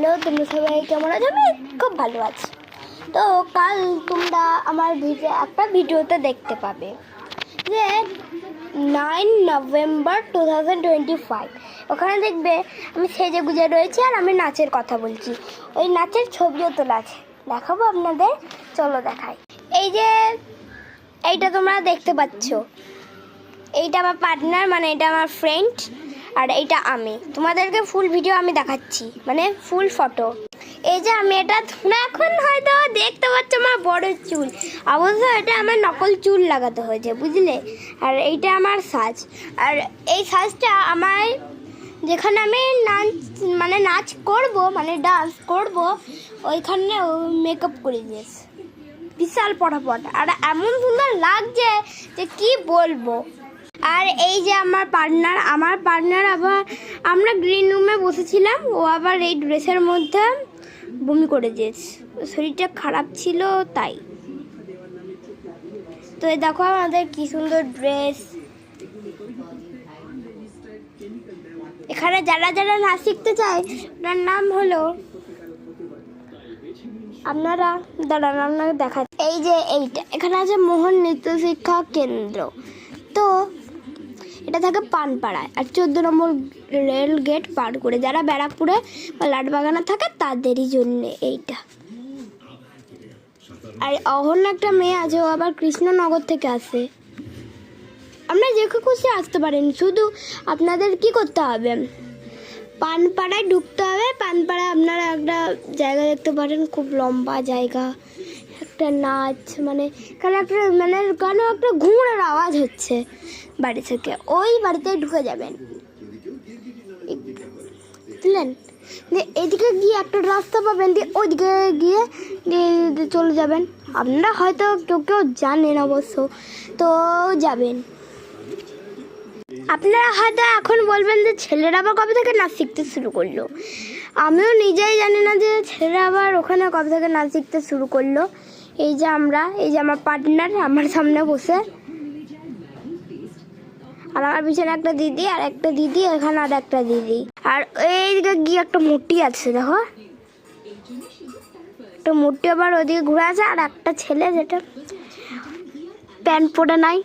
Hello, তোমরা সবাই কেমন আছো? আমি খুব ভালো আছি। তো কাল তোমরা আমার একটা ভিডিওতে দেখতে পাবে যে 9 নভেম্বর 2025 ওখানে দেখবে আমি সেজে গুজে রয়েছি আর আমি নাচের কথা বলছি। ওই নাচের ছবিও তোলা আছে, দেখাবো আপনাদের, চলো দেখাই। এই যে এইটা তোমরা দেখতে পাচ্ছ, এইটা আমার পার্টনার, মানে এটা আমার ফ্রেন্ড, আর এইটা আমি। তোমাদেরকে ফুল ভিডিও আমি দেখাচ্ছি, মানে ফুল ফটো। এই যে আমি এটা, তোমরা এখন হয়তো দেখতে পাচ্ছ আমার বড় চুল, অবশ্য এটা আমার নকল চুল লাগাতে হয়েছে, বুঝলে। আর এইটা আমার সাজ, আর এই সাজটা আমার যেখানে আমি নাচ করব, মানে ডান্স করব, ওইখানে মেকআপ করে দিয়েছে বিশাল পটাপট, আর এমন সুন্দর লাগছে যে কি বলবো। আর এই যে আমার পার্টনার আবার আমরা গ্রিন রুমে বসেছিলাম, ও আবার এই ড্রেসের মধ্যে বমি করে দিয়েছে, শরীরটা খারাপ ছিল তাই। তো এই দেখো আমাদের কি সুন্দর ড্রেস। এখানে যারা যারা নাচ শিখতে চায় ওটার নাম হলো, আপনারা দাঁড়ান আপনাকে দেখা, এই যে এইটা এখানে আছে মোহন নৃত্য শিক্ষা কেন্দ্র। তো এটা থাকে পানপাড়ায়, আর 14 নম্বর রেল গেট পার করে যারা ব্যারাকপুরে বা লাটবাগানে থাকে তাদেরই জন্য এইটা। আর অহন্য একটা মেয়ে আছে, ও আবার কৃষ্ণনগর থেকে আসে। আপনারা যে খুশি আসতে পারেন, শুধু আপনাদের কি করতে হবে, পানপাড়ায় ঢুকতে হবে। পানপাড়ায় আপনারা একটা জায়গা দেখতে পারেন, খুব লম্বা জায়গা, একটা নাচ, মানে এখানে একটা কেন একটা ঘুঙুরের আওয়াজ হচ্ছে বাড়ি থেকে, ওই বাড়িতে ঢুকে যাবেন, বুঝলেন। এদিকে গিয়ে একটা রাস্তা পাবেন, দিয়ে ওইদিকে গিয়ে চলে যাবেন। আপনারা হয়তো কেউ জানেন অবশ্য, তো যাবেন। আপনারা হয়তো এখন বলবেন যে ছেলেরা আবার কবে থেকে নাচ শিখতে শুরু করলো। আমিও নিজেই জানি না যে ছেলেরা আবার ওখানে কবে থেকে নাচ শিখতে শুরু করলো। এই যে আমার পার্টনার আমার সামনে বসে, আর আমার পিছনে একটা দিদি, আর একটা দিদি এখানে, আর একটা দিদি। আর এইদিকে গিয়ে একটা মূর্তি আছে, দেখো একটা মূর্তি আবার ওদিকে ঘুরে আছে। আর একটা ছেলে যেটা প্যান্ট পরে নাই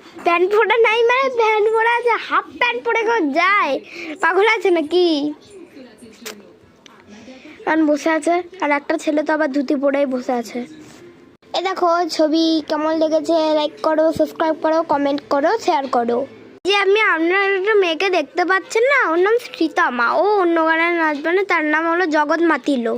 মানে প্যান্ট পরে আছে, হাফ প্যান্ট পরে কেউ যায়, পাগল আছে নাকি, বসে আছে। আর একটা ছেলে তো আবার ধুতি পরেই বসে আছে। এ দেখো ছবি কেমন লেগেছে, লাইক করো, সাবস্ক্রাইব করো, কমেন্ট করো, শেয়ার করো। যে আপনারা একটা মেয়েকে দেখতে পাচ্ছেন না, ওর নাম শ্রীতমা, ও অন্য গানে নাচবে না, তার নাম হলো জগৎ মাতিলো।